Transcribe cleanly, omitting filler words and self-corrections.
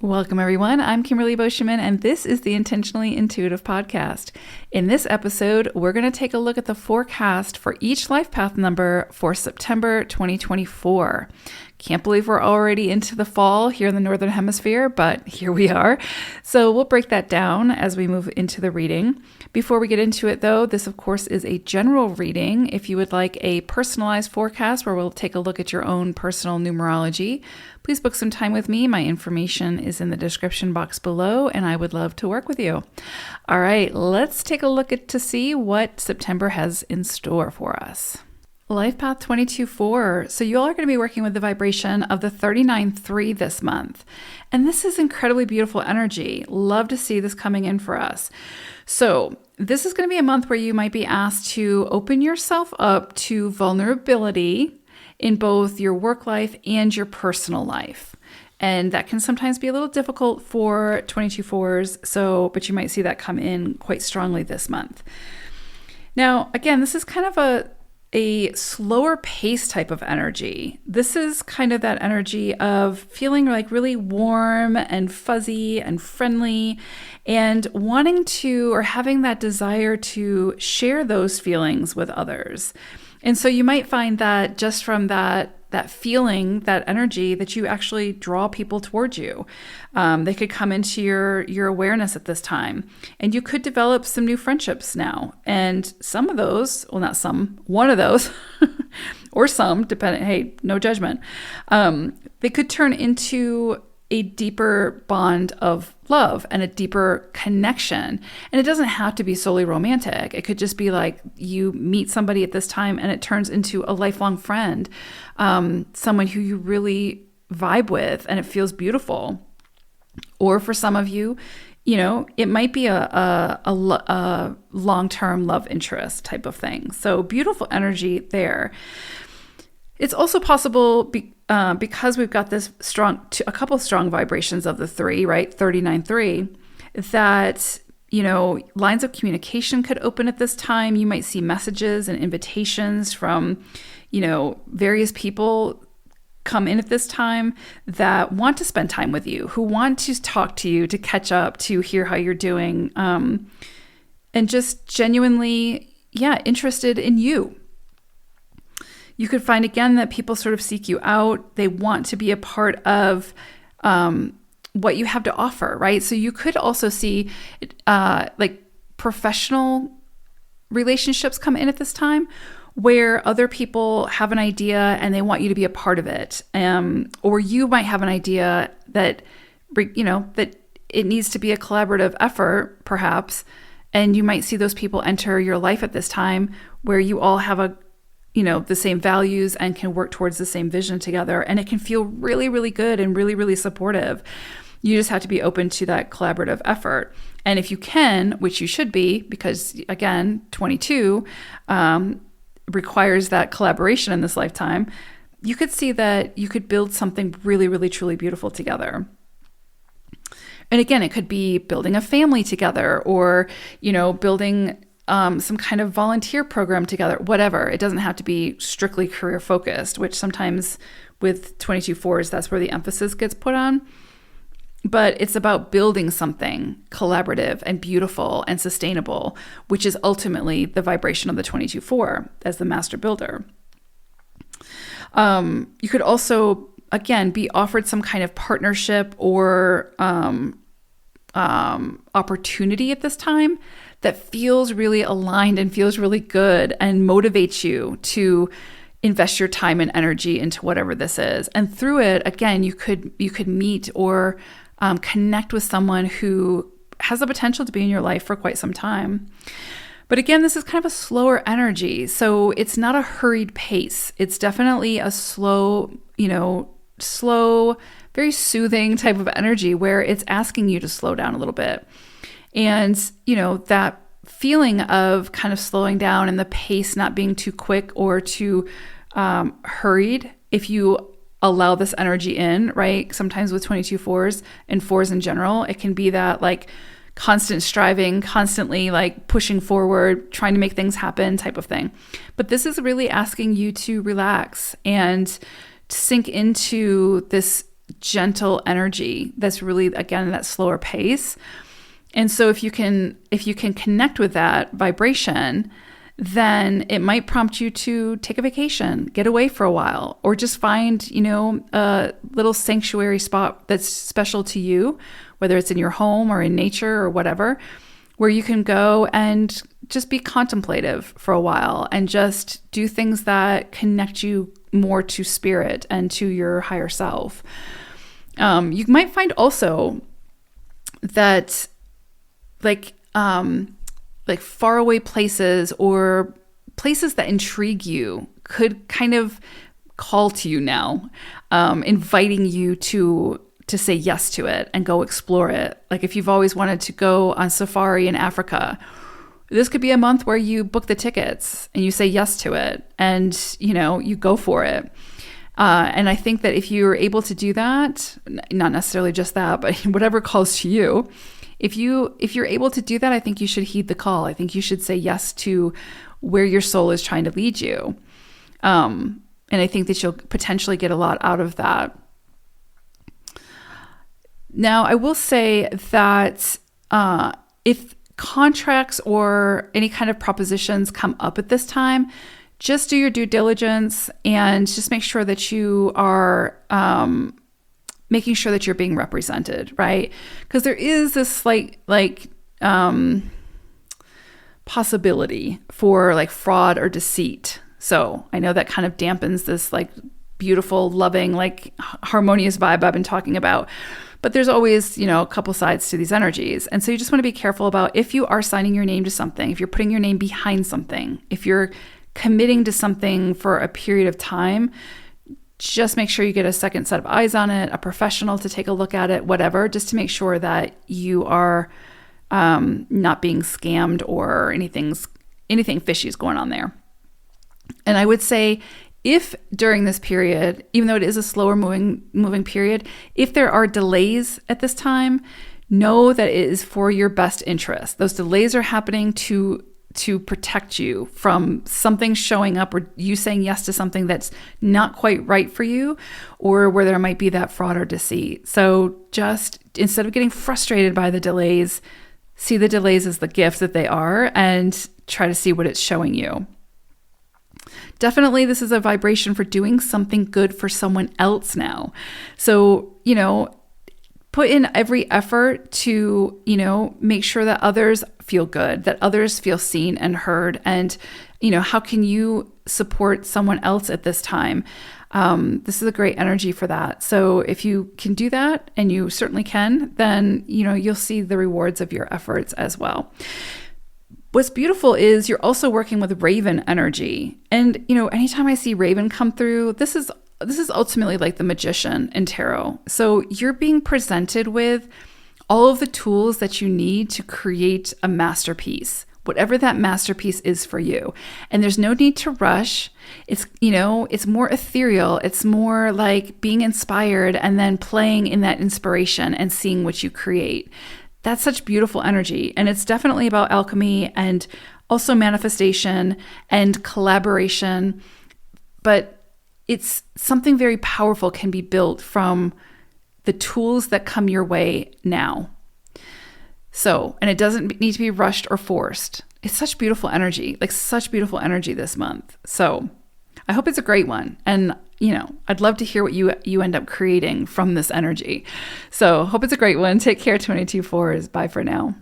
Welcome, everyone. I'm Kimberly Boschman, and this is the Intentionally Intuitive Podcast. In this episode, we're going to take a look at the forecast for each life path number for September 2024. Can't believe we're already into the fall here in the Northern Hemisphere, but here we are. So we'll break that down as we move into the reading. Before we get into it, though, this, of course, is a general reading. If you would like a personalized forecast where we'll take a look at your own personal numerology, please book some time with me. My information is in the description box below, and I would love to work with you. All right, let's take a look to see what September has in store for us. Life Path 22-4. So you all are going to be working with the vibration of the 39-3 this month. And this is incredibly beautiful energy. Love to see this coming in for us. So this is going to be a month where you might be asked to open yourself up to vulnerability in both your work life and your personal life. And that can sometimes be a little difficult for 22-4s. But you might see that come in quite strongly this month. Now, again, this is kind of a slower pace type of energy. This is kind of that energy of feeling like really warm and fuzzy and friendly and wanting to or having that desire to share those feelings with others. And so you might find that just from that feeling, that energy, that you actually draw people towards you. They could come into your awareness at this time. And you could develop some new friendships now. And some of those, well, not some, one of those, or some, depending, hey, no judgment, they could turn into a deeper bond of love and a deeper connection. And it doesn't have to be solely romantic. It could just be like you meet somebody at this time and it turns into a lifelong friend, someone who you really vibe with and it feels beautiful. Or for some of you, it might be a long-term love interest type of thing. So beautiful energy there. It's also possible because we've got this a couple of strong vibrations of the 3, right? 39-3, that, lines of communication could open at this time. You might see messages and invitations from, various people come in at this time that want to spend time with you, who want to talk to you, to catch up, to hear how you're doing, and just genuinely, interested in you. You could find, again, that people sort of seek you out. They want to be a part of what you have to offer, right? So you could also see like professional relationships come in at this time where other people have an idea and they want you to be a part of it. Or you might have an idea that, that it needs to be a collaborative effort, perhaps. And you might see those people enter your life at this time where you all have the same values and can work towards the same vision together. And it can feel really, really good and really, really supportive. You just have to be open to that collaborative effort. And if you can, which you should be, because again, 22 requires that collaboration in this lifetime, you could see that you could build something really, really, truly beautiful together. And again, it could be building a family together or, building some kind of volunteer program together, whatever. It doesn't have to be strictly career focused, which sometimes with 22-4s, that's where the emphasis gets put on. But it's about building something collaborative and beautiful and sustainable, which is ultimately the vibration of the 22-4 as the master builder. You could also, again, be offered some kind of partnership or opportunity at this time that feels really aligned and feels really good and motivates you to invest your time and energy into whatever this is. And through it, again, you could meet or connect with someone who has the potential to be in your life for quite some time. But again, this is kind of a slower energy. So it's not a hurried pace. It's definitely a slow, very soothing type of energy where it's asking you to slow down a little bit. And, that feeling of kind of slowing down and the pace not being too quick or too hurried, if you allow this energy in, right? Sometimes with 22-4s and 4s in general, it can be that like constant striving, constantly like pushing forward, trying to make things happen type of thing. But this is really asking you to relax and sink into this gentle energy that's really, again, that slower pace. And so if you can connect with that vibration, then it might prompt you to take a vacation, get away for a while, or just find, a little sanctuary spot that's special to you, whether it's in your home or in nature or whatever, where you can go and just be contemplative for a while and just do things that connect you more to spirit and to your higher self. You might find also that like faraway places or places that intrigue you could kind of call to you now, inviting you to say yes to it and go explore it. Like if you've always wanted to go on safari in Africa, this could be a month where you book the tickets and you say yes to it and, you go for it. And I think that if you're able to do that, not necessarily just that, but whatever calls to you, if you're able to do that, I think you should heed the call. I think you should say yes to where your soul is trying to lead you. And I think that you'll potentially get a lot out of that. Now, I will say that if contracts or any kind of propositions come up at this time, just do your due diligence and just make sure that you are making sure that you're being represented, right? Because there is this slight possibility for fraud or deceit. So I know that kind of dampens this beautiful, loving, harmonious vibe I've been talking about. But there's always, a couple sides to these energies. And so you just want to be careful about if you are signing your name to something, if you're putting your name behind something, if you're committing to something for a period of time, just make sure you get a second set of eyes on it, a professional to take a look at it, whatever, just to make sure that you are not being scammed or anything fishy is going on there. And I would say if during this period, even though it is a slower moving period, if there are delays at this time, know that it is for your best interest. Those delays are happening to protect you from something showing up or you saying yes to something that's not quite right for you, or where there might be that fraud or deceit. So just instead of getting frustrated by the delays, see the delays as the gift that they are and try to see what it's showing you. Definitely, this is a vibration for doing something good for someone else now. So, put in every effort to, make sure that others feel good, that others feel seen and heard. And, how can you support someone else at this time? This is a great energy for that. So if you can do that, and you certainly can, then, you'll see the rewards of your efforts as well. What's beautiful is you're also working with Raven energy. And, anytime I see Raven come through, this is ultimately like the magician in tarot. So you're being presented with all of the tools that you need to create a masterpiece, whatever that masterpiece is for you. And there's no need to rush. It's, it's more ethereal. It's more like being inspired and then playing in that inspiration and seeing what you create. That's such beautiful energy. And it's definitely about alchemy and also manifestation and collaboration. But it's something very powerful can be built from the tools that come your way now. So, and it doesn't need to be rushed or forced. It's such beautiful energy, such beautiful energy this month. So I hope it's a great one. And I'd love to hear what you end up creating from this energy. So hope it's a great one. Take care, 22/4s. Bye for now.